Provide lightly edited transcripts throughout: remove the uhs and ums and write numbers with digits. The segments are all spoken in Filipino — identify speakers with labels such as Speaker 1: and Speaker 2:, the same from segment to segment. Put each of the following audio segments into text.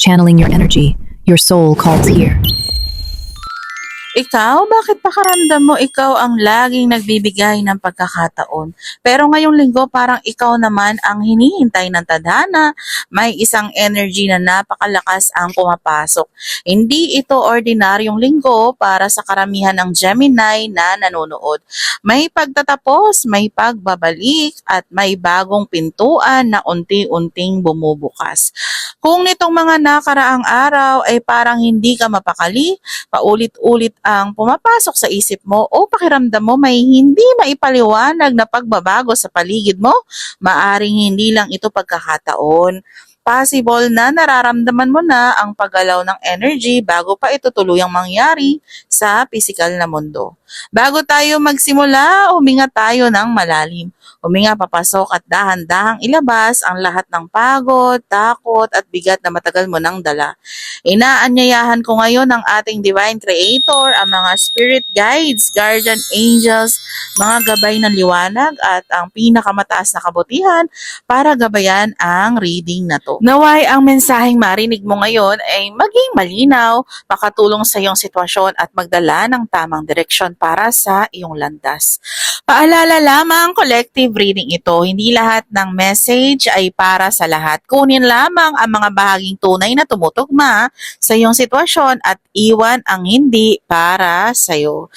Speaker 1: Channeling your energy. Your soul calls here.
Speaker 2: Ikaw, bakit pakaramdam mo ikaw ang laging nagbibigay ng pagkakataon? Pero ngayong linggo parang ikaw naman ang hinihintay ng tadhana. May isang energy na napakalakas ang pumapasok. Hindi ito ordinaryong linggo para sa karamihan ng Gemini na nanonood. May pagtatapos, may pagbabalik, at may bagong pintuan na unti-unting bumubukas. Kung nitong mga nakaraang araw ay parang hindi ka mapakali, paulit-ulit ang pumapasok sa isip mo o pakiramdam mo may hindi maipaliwanag na pagbabago sa paligid mo, maaring hindi lang ito pagkakataon. Possible na nararamdaman mo na ang paggalaw ng energy bago pa ito tuluyang mangyari sa pisikal na mundo. Bago tayo magsimula, huminga tayo ng malalim. Huminga papasok at dahan-dahang ilabas ang lahat ng pagod, takot at bigat na matagal mo nang dala. Inaanyayahan ko ngayon ang ating Divine Creator, ang mga Spirit Guides, Guardian Angels, mga gabay ng liwanag at ang pinakamataas na kabutihan para gabayan ang reading na to. Naway ang mensaheng marinig mo ngayon ay maging malinaw, makatulong sa iyong sitwasyon at magdala ng tamang direksyon para sa iyong landas. Paalala lamang, collective reading ito. Hindi lahat ng message ay para sa lahat. Kunin lamang ang mga bahaging tunay na tumutugma sa iyong sitwasyon at iwan ang hindi para sa iyo.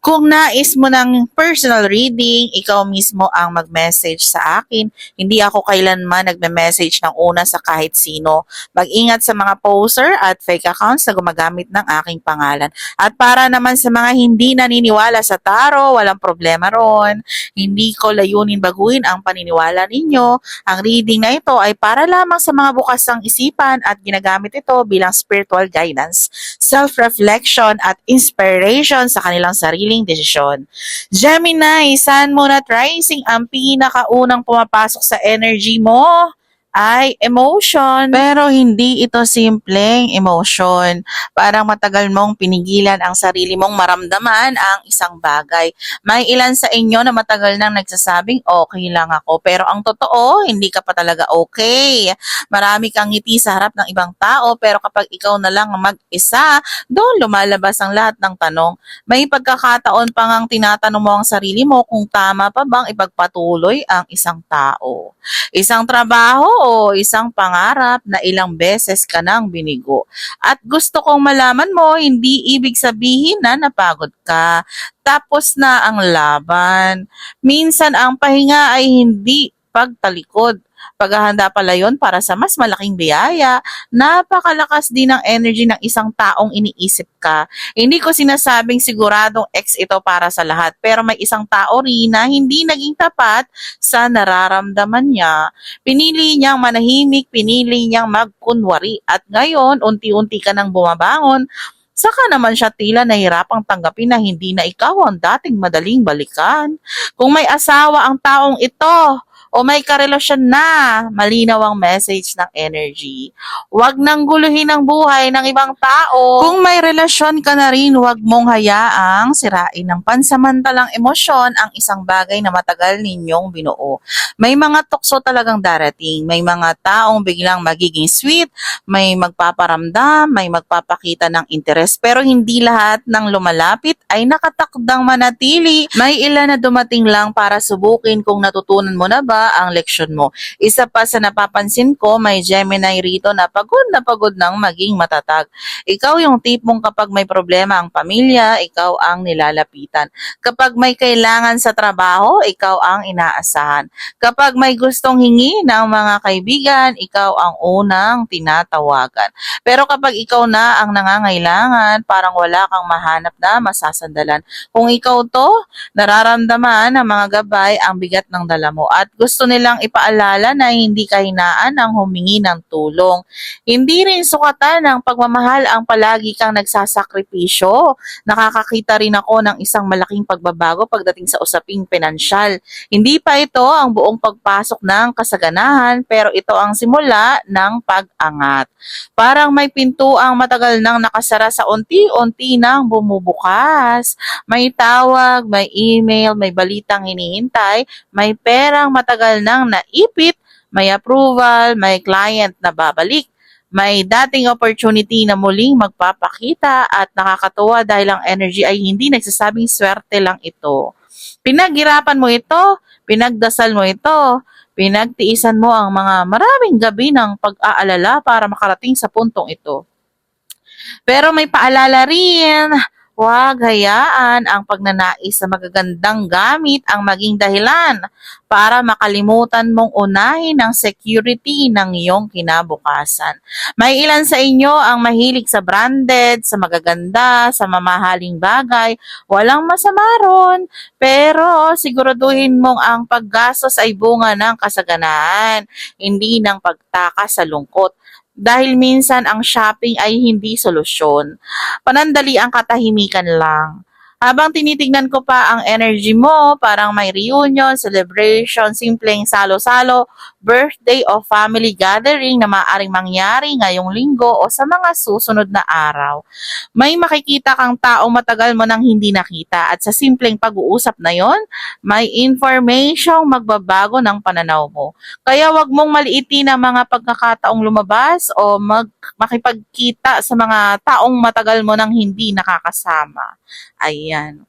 Speaker 2: Kung nais mo ng personal reading, ikaw mismo ang mag-message sa akin. Hindi ako kailanman nagme-message ng una sa kahit sino. Mag-ingat sa mga poster at fake accounts na gumagamit ng aking pangalan. At para naman sa mga hindi naniniwala sa tarot, walang problema ron. Hindi ko layunin baguhin ang paniniwala ninyo. Ang reading na ito ay para lamang sa mga bukas ng isipan at ginagamit ito bilang spiritual guidance, self-reflection at inspiration sa kanilang sariling desisyon. Gemini, Sun, Moon at Rising, ang pinakaunang pumapasok sa energy mo ay emotion. Pero hindi ito simpleng emotion. Parang matagal mong pinigilan ang sarili mong maramdaman ang isang bagay. May ilan sa inyo na matagal nang nagsasabing okay lang ako. Pero ang totoo, hindi ka pa talaga okay. Marami kang ngiti sa harap ng ibang tao pero kapag ikaw na lang mag-isa, doon lumalabas ang lahat ng tanong. May pagkakataon pa ngang tinatanong mo ang sarili mo kung tama pa bang ipagpatuloy ang isang tao. Isang trabaho o isang pangarap na ilang beses ka nang binigo. At gusto kong malaman mo, hindi ibig sabihin na napagod ka. Tapos na ang laban. Minsan ang pahinga ay hindi pagtalikod. Paghahanda pala yon para sa mas malaking biyaya. Napakalakas din ng energy ng isang taong iniisip ka. Hindi ko sinasabing siguradong ex ito para sa lahat, pero may isang tao rin na hindi naging tapat sa nararamdaman niya. Pinili niyang manahimik, pinili niyang magkunwari, at ngayon unti-unti ka nang bumabangon. Saka naman siya tila nahirapang tanggapin na hindi na ikaw ang dating madaling balikan. Kung may asawa ang taong ito, o may karelasyon na, malinaw ang message ng energy. Huwag nang guluhin ang buhay ng ibang tao. Kung may relasyon ka na rin, huwag mong hayaang sirain ng pansamantalang emosyon ang isang bagay na matagal ninyong binuo. May mga tukso talagang darating. May mga taong biglang magiging sweet, may magpaparamdam, may magpapakita ng interes, pero hindi lahat ng lumalapit ay nakatakdang manatili. May ilan na dumating lang para subukin kung natutunan mo na ba ang leksyon mo. Isa pa sa napapansin ko, may Gemini rito na pagod ng maging matatag. Ikaw yung tipong kapag may problema ang pamilya, ikaw ang nilalapitan. Kapag may kailangan sa trabaho, ikaw ang inaasahan. Kapag may gustong hingi ng mga kaibigan, ikaw ang unang tinatawagan. Pero kapag ikaw na ang nangangailangan, parang wala kang mahanap na masasandalan. Kung ikaw to, nararamdaman ng mga gabay ang bigat ng dala mo at gusto nilang ipaalala na hindi kahinaan ang humingi ng tulong. Hindi rin sukatan ng pagmamahal ang palagi kang nagsasakripisyo. Nakakakita rin ako ng isang malaking pagbabago pagdating sa usaping pinansyal. Hindi pa ito ang buong pagpasok ng kasaganahan, pero ito ang simula ng pag-angat. Parang may pinto ang matagal nang nakasara sa unti-unti nang bumubukas. May tawag, may email, may balitang hinihintay, may perang matagal nang naipit, may approval, may client na babalik, May dating opportunity na muling magpapakita at nakakatuwa dahil ang energy ay hindi nagsasabing swerte lang ito. Pinaghirapan mo ito, pinagdasal mo ito, pinagtiisan mo ang mga maraming gabi ng pag-aalala para makarating sa puntong ito. Pero may paalala rin, huwag hayaan ang pagnanais sa magagandang gamit ang maging dahilan para makalimutan mong unahin ang security ng iyong kinabukasan. May ilan sa inyo ang mahilig sa branded, sa magaganda, sa mamahaling bagay. Walang masama ron, pero siguraduhin mong ang paggastos ay bunga ng kasaganaan, hindi ng pagtakas sa lungkot. Dahil minsan ang shopping ay hindi solusyon. Panandali ang katahimikan lang. Habang tinitignan ko pa ang energy mo, parang may reunion, celebration, simpleng salo-salo, birthday o family gathering na maaaring mangyari ngayong linggo o sa mga susunod na araw. May makikita kang taong matagal mo nang hindi nakita at sa simpleng pag-uusap na yon, may information magbabago ng pananaw mo. Kaya wag mong maliitin ang mga pagkakataong lumabas o makipagkita sa mga taong matagal mo nang hindi nakakasama. Ayan.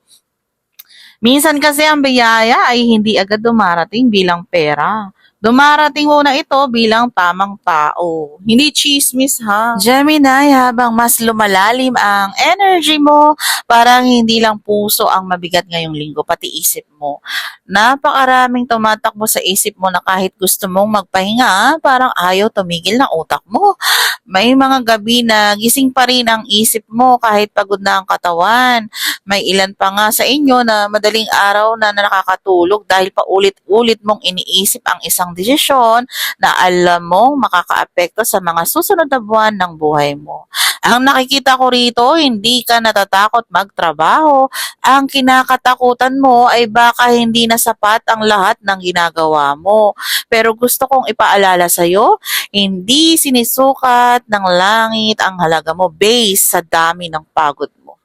Speaker 2: Minsan kasi ang biyaya ay hindi agad dumarating bilang pera. Dumarating muna ito bilang tamang tao. Hindi chismis ha. Gemini, habang mas lumalalim ang energy mo, parang hindi lang puso ang mabigat ngayong linggo, pati isip mo. Napakaraming tumatakbo sa isip mo na kahit gusto mong magpahinga, parang ayaw tumigil ng utak mo. May mga gabi na gising pa rin ang isip mo kahit pagod na ang katawan. May ilan pa nga sa inyo na madaling araw na nakakatulog dahil paulit-ulit mong iniisip ang isang desisyon na alam mong makakaapekto sa mga susunod na buwan ng buhay mo. Ang nakikita ko rito, hindi ka natatakot magtrabaho. Ang kinakatakutan mo ay baka hindi na sapat ang lahat ng ginagawa mo. Pero gusto kong ipaalala sa'yo, hindi sinisukat ng langit ang halaga mo based sa dami ng pagod mo.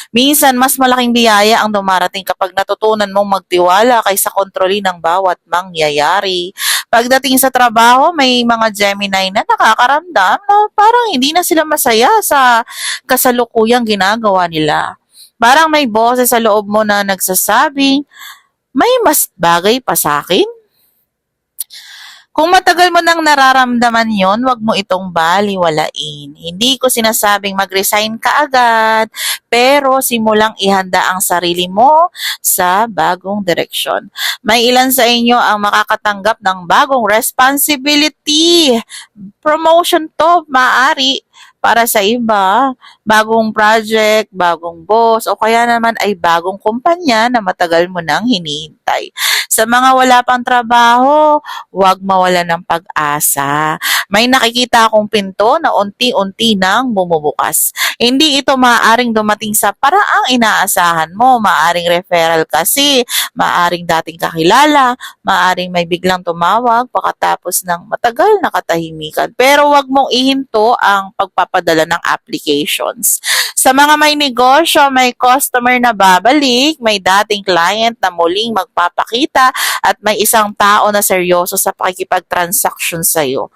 Speaker 2: Minsan, mas malaking biyaya ang dumarating kapag natutunan mong magtiwala kaysa kontrolin ng bawat mangyayari. Pagdating sa trabaho, may mga Gemini na nakakaramdam na parang hindi na sila masaya sa kasalukuyang ginagawa nila. Parang may boses sa loob mo na nagsasabing, may mas bagay pa sa akin? Kung matagal mo nang nararamdaman yon, wag mo itong baliwalain. Hindi ko sinasabing mag-resign ka agad, pero simulang ihanda ang sarili mo sa bagong direksyon. May ilan sa inyo ang makakatanggap ng bagong responsibility. Promotion to, maaari para sa iba, bagong project, bagong boss, o kaya naman ay bagong kumpanya na matagal mo nang hinihintay. Sa mga wala pang trabaho, huwag mawala ng pag-asa. May nakikita akong pinto na unti-unti nang bumubukas. Hindi ito maaaring dumating sa paraang inaasahan mo. Maaaring referral kasi, maaaring dating kakilala, maaaring may biglang tumawag pagkatapos ng matagal na katahimikan. Pero huwag mong ihinto ang pagpapadala ng applications. Sa mga may negosyo, may customer na babalik, may dating client na muling magpapakita, at may isang tao na seryoso sa pakikipag-transaction sa iyo.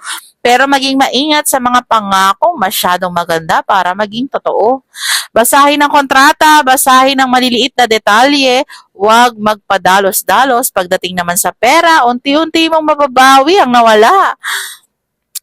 Speaker 2: Pero maging maingat sa mga pangakong masyadong maganda para maging totoo. Basahin ang kontrata, basahin ang maliliit na detalye, huwag magpadalos-dalos. Pagdating naman sa pera, unti-unti mong mababawi ang nawala.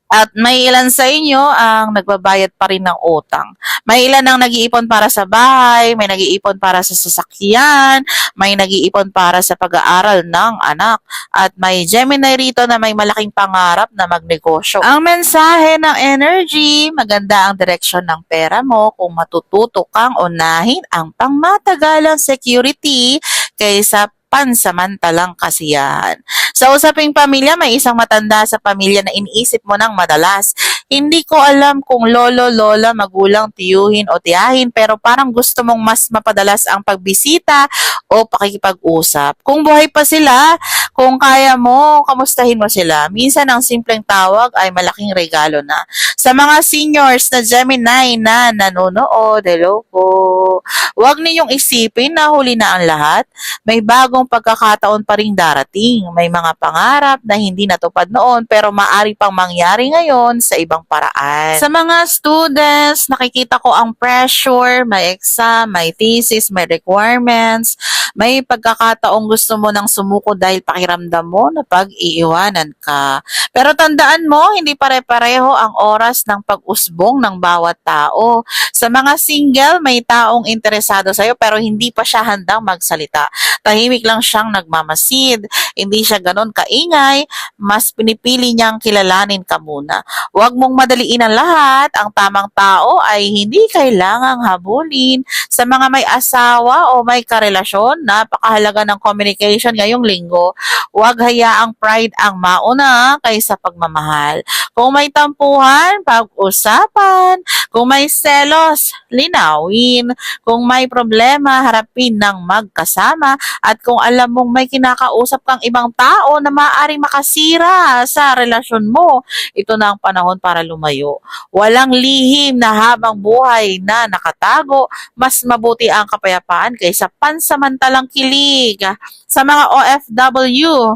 Speaker 2: At may ilan sa inyo ang nagbabayad pa rin ng utang. May ilan ang nag-iipon para sa bahay, may nag-iipon para sa sasakyan, may nag-iipon para sa pag-aaral ng anak, at may Gemini rito na may malaking pangarap na magnegosyo. Ang mensahe ng energy, maganda ang direksyon ng pera mo kung matututo kang unahin ang pangmatagalang security kaysa pansamantalang kasiyahan. Sa usaping pamilya, may isang matanda sa pamilya na iniisip mo ng madalas. Hindi ko alam kung lolo, lola, magulang, tiyuhin o tiyahin, pero parang gusto mong mas mapadalas ang pagbisita o pakikipag-usap. Kung buhay pa sila, kung kaya mo, kamustahin mo sila. Minsan ang simpleng tawag ay malaking regalo na. Sa mga seniors na Gemini na nanonood, hello po. sa'yo. Huwag ninyong isipin na huli na ang lahat. May bagong pagkakataon pa ring darating. May mga pangarap na hindi natupad noon pero maaari pang mangyari ngayon sa ibang paraan. Sa mga students, nakikita ko ang pressure, may exam, may thesis, may requirements, may pagkakataong gusto mo nang sumuko dahil pakiramdam mo na pag-iiwanan ka. Pero tandaan mo, hindi pare-pareho ang oras ng pag-usbong ng bawat tao. Sa mga single, may taong interesado sa'yo pero hindi pa siya handang magsalita. Tahimik lang siyang nagmamasid. Hindi siya ganon kaingay. Mas pinipili niyang kilalanin ka muna. Huwag mong madaliin ang lahat. Ang tamang tao ay hindi kailangang habulin. Sa mga may asawa o may karelasyon, napakahalaga ng communication ngayong linggo. Huwag hayaang pride ang mauna kaysa pagmamahal. Kung may tampuhan, pag-usapan. Kung may selos, linawin. Kung may problema, harapin ng magkasama. At kung alam mong may kinakausap kang ibang tao na maaaring makasira sa relasyon mo, ito na ang panahon para lumayo. Walang lihim na habang buhay na nakatago, mas mabuti ang kapayapaan kaysa pansamantalang kilig. Sa mga OFW,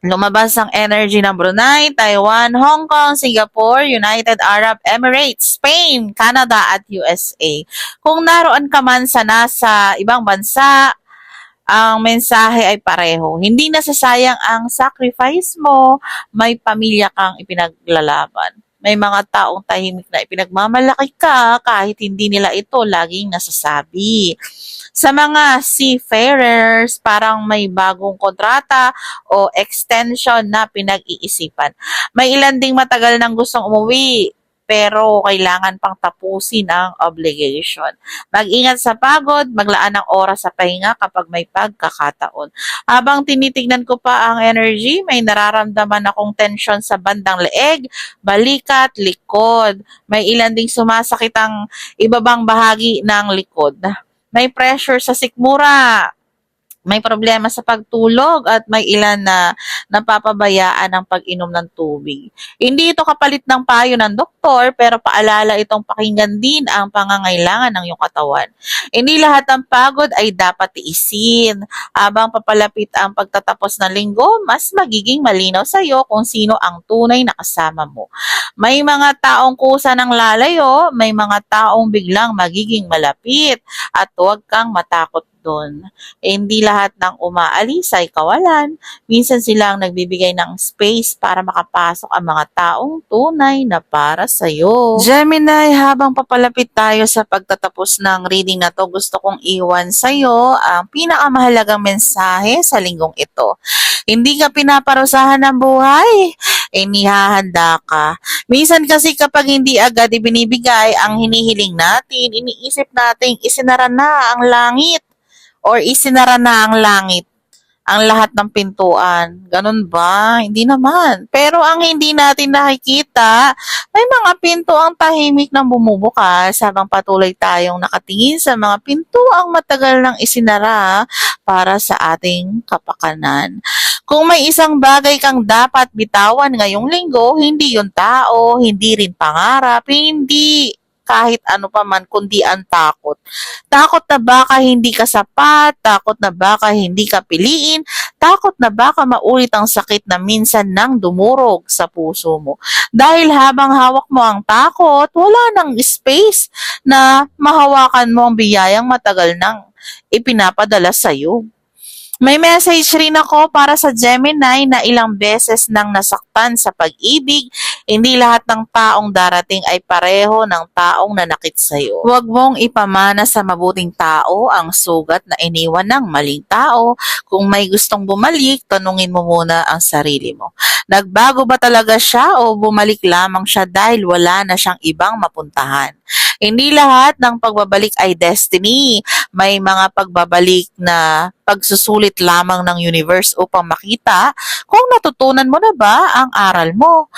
Speaker 2: lumabas ang energy ng Brunei, Taiwan, Hong Kong, Singapore, United Arab Emirates, Spain, Canada at USA. Kung naroon ka man sa nasa ibang bansa, ang mensahe ay pareho. Hindi nasasayang ang sacrifice mo, may pamilya kang ipinaglalaban. May mga taong tahimik na ipinagmamalaki ka kahit hindi nila ito laging nasasabi. Sa mga seafarers, parang may bagong kontrata o extension na pinag-iisipan. May ilan ding matagal nang gustong umuwi, pero kailangan pang tapusin ang obligation. Mag-ingat sa pagod, maglaan ng oras sa pahinga kapag may pagkakataon. Habang tinitignan ko pa ang energy, may nararamdaman akong tension sa bandang leeg, balikat, likod. May ilan ding sumasakit ang ibabang bahagi ng likod. May pressure sa sikmura. May problema sa pagtulog at may ilan na napapabayaan ng pag-inom ng tubig. Hindi ito kapalit ng payo ng doktor pero paalala itong pakinggan din ang pangangailangan ng iyong katawan. Hindi lahat ng pagod ay dapat tiisin. Habang papalapit ang pagtatapos ng linggo, mas magiging malinaw sa iyo kung sino ang tunay na kasama mo. May mga taong kusa ng lalayo, may mga taong biglang magiging malapit at huwag kang matakot doon. Hindi lahat ng umaalis ay kawalan. Minsan silang nagbibigay ng space para makapasok ang mga taong tunay na para sa'yo. Gemini, habang papalapit tayo sa pagtatapos ng reading na to, gusto kong iwan sa'yo ang pinakamahalagang mensahe sa linggong ito. Hindi ka pinaparusahan ng buhay, inihahanda ka. Minsan kasi kapag hindi agad ibinibigay ang hinihiling natin, iniisip natin isinara na ang langit. Or isinara na ang langit, ang lahat ng pintuan. Ganun ba? Hindi naman. Pero ang hindi natin nakikita, may mga pinto ang tahimik nang bumubukas habang patuloy tayong nakatingin sa mga pinto ang matagal nang isinara para sa ating kapakanan. Kung may isang bagay kang dapat bitawan ngayong linggo, hindi yun tao, hindi rin pangarap, hindi kahit ano pa man kundi ang takot. Takot na baka hindi ka sapat, takot na baka hindi ka piliin, takot na baka maulit ang sakit na minsan nang dumurog sa puso mo. Dahil habang hawak mo ang takot, wala nang space na mahawakan mo ang biyayang matagal nang ipinapadala sa'yo. May message rin ako para sa Gemini na ilang beses nang nasaktan sa pag-ibig. Hindi lahat ng taong darating ay pareho ng taong nanakit sa iyo. Huwag mong ipamana sa mabuting tao ang sugat na iniwan ng maling tao. Kung may gustong bumalik, tanungin mo muna ang sarili mo. Nagbago ba talaga siya o bumalik lamang siya dahil wala na siyang ibang mapuntahan? Hindi lahat ng pagbabalik ay destiny. May mga pagbabalik na pagsusulit lamang ng universe upang makita kung natutunan mo na ba ang aral mo.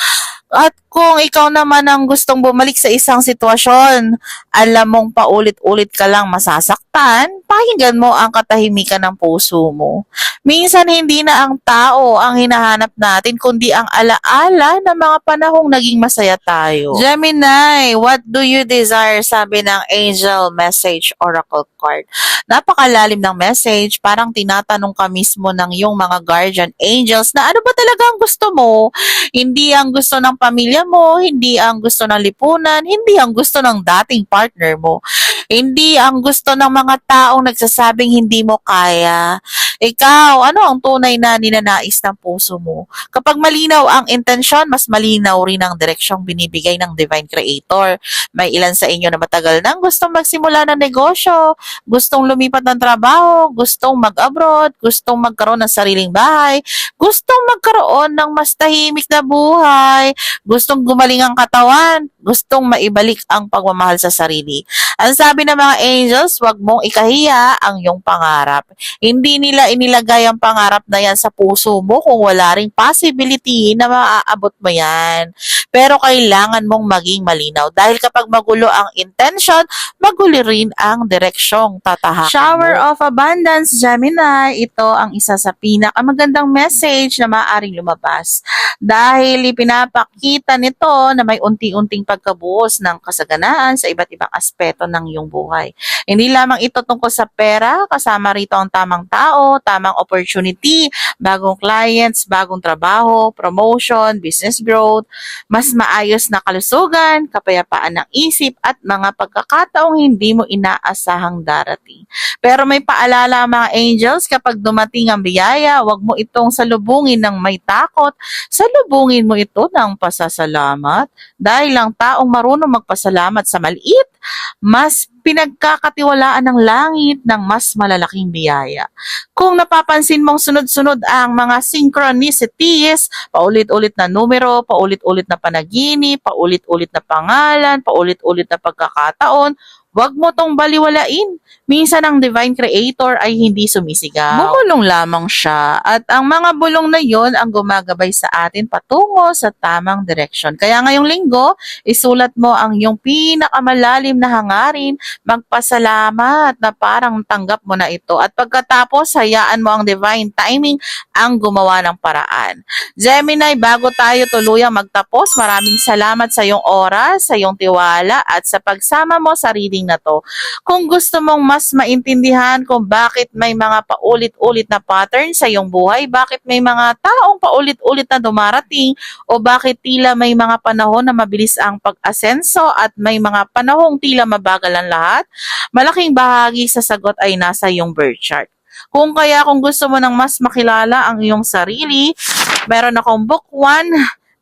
Speaker 2: At kung ikaw naman ang gustong bumalik sa isang sitwasyon, alam mong paulit-ulit ka lang masasaktan, pakinggan mo ang katahimikan ng puso mo. Minsan hindi na ang tao ang hinahanap natin, kundi ang alaala ng mga panahong naging masaya tayo. Gemini, what do you desire? Sabi ng Angel Message Oracle card. Napakalalim ng message, parang tinatanong ka mismo ng iyong mga guardian angels na ano ba talaga ang gusto mo? Hindi ang gusto ng pamilya mo, hindi ang gusto ng lipunan, hindi ang gusto ng dating partner mo. Hindi ang gusto ng mga taong nagsasabing hindi mo kaya. Ikaw, ano ang tunay na ninanais ng puso mo? Kapag malinaw ang intensyon, mas malinaw rin ang direksyong binibigay ng Divine Creator. May ilan sa inyo na matagal nang gustong magsimula ng negosyo, gustong lumipat ng trabaho, gustong mag-abroad, gustong magkaroon ng sariling bahay, gustong magkaroon ng mas tahimik na buhay, gustong gumaling ang katawan, gustong maibalik ang pagmamahal sa sarili. Ang sabi ng mga angels, huwag mong ikahiya ang iyong pangarap. Hindi nila inilagay ang pangarap na yan sa puso mo kung wala ring possibility na maaabot mo yan. Pero kailangan mong maging malinaw dahil kapag magulo ang intention, magulo rin ang direksyong tatahakin mo. Shower of Abundance, Gemini, ito ang isa sa pinakamagandang message na maaaring lumabas dahil ipinapakita nito na may unti-unting pagkabuhos ng kasaganaan sa iba't ibang aspeto ng iyong buhay. Hindi lamang ito tungkol sa pera, kasama rito ang tamang tao, tamang opportunity, bagong clients, bagong trabaho, promotion, business growth, mas maayos na kalusugan, kapayapaan ng isip at mga pagkakataong hindi mo inaasahang darating. Pero may paalala ang mga angels, kapag dumating ang biyaya, huwag mo itong salubungin ng may takot, salubungin mo ito ng pasasalamat dahil ang taong marunong magpasalamat sa maliit, mas pinagkakatiwalaan ng langit ng mas malalaking biyaya. Kung napapansin mong sunod-sunod ang mga synchronicities, paulit-ulit na numero, paulit-ulit na panaginip, paulit-ulit na pangalan, paulit-ulit na pagkakataon, huwag mo tong baliwalain. Minsan ang Divine Creator ay hindi sumisigaw. Bumulong lamang siya at ang mga bulong na yon ang gumagabay sa atin patungo sa tamang direksyon. Kaya ngayong linggo, isulat mo ang iyong pinakamalalim na hangarin, magpasalamat na parang tanggap mo na ito at pagkatapos hayaan mo ang divine timing ang gumawa ng paraan. Gemini, bago tayo tuluyang magtapos, maraming salamat sa iyong oras, sa iyong tiwala at sa pagsama mo sa reading na to. Kung gusto mong mas maintindihan kung bakit may mga paulit-ulit na pattern sa iyong buhay, bakit may mga taong paulit-ulit na dumarating, o bakit tila may mga panahon na mabilis ang pag-asenso at may mga panahong tila mabagal ang lahat, malaking bahagi sa sagot ay nasa iyong birth chart. Kung gusto mo ng mas makilala ang iyong sarili, meron akong book 1,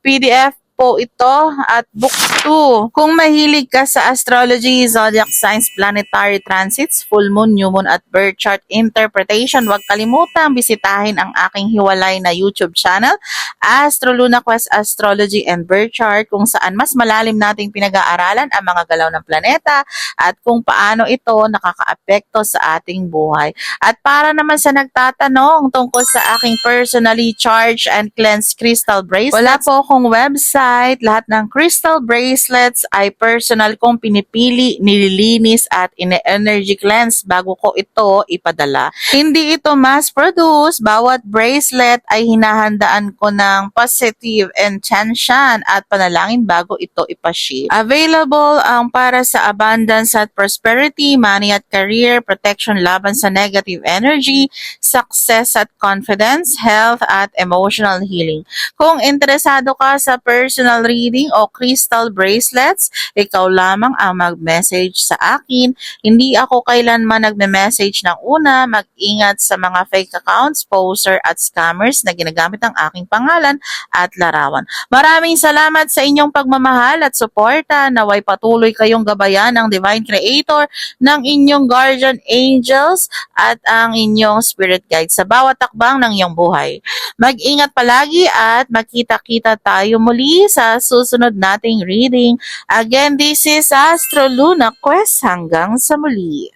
Speaker 2: PDF po ito at book 2. Kung mahilig ka sa astrology, zodiac signs, planetary transits, full moon, new moon at birth chart interpretation, huwag kalimutang bisitahin ang aking hiwalay na YouTube channel, Astro Luna Quest Astrology and Birth Chart, kung saan mas malalim nating pinag-aaralan ang mga galaw ng planeta at kung paano ito nakakaapekto sa ating buhay. At para naman sa nagtatanong tungkol sa aking personally charged and cleansed crystal bracelets, wala po akong website. Lahat ng crystal bracelets ay personal kong pinipili, nililinis at ine-energy cleanse bago ko ito ipadala. Hindi ito mass-produce. Bawat bracelet ay hinahandaan ko ng positive intention at panalangin bago ito ipaship. Available ang para sa abundance at prosperity, money at career, protection laban sa negative energy, success at confidence, health at emotional healing. Kung interesado ka sa personal reading o crystal bracelets, ikaw lamang ang mag-message sa akin. Hindi ako kailanman nagme-message ng una. Mag-ingat sa mga fake accounts, poster at scammers na ginagamit ang aking pangalan at larawan. Maraming salamat sa inyong pagmamahal at suporta. Naway patuloy kayong gabayan ng Divine Creator, ng inyong guardian angels at ang inyong spirit guide sa bawat takbang ng iyong buhay. Mag-ingat palagi at makita-kita tayo muli sa susunod nating reading. Again, this is Astro Luna Quest. Hanggang sa muli.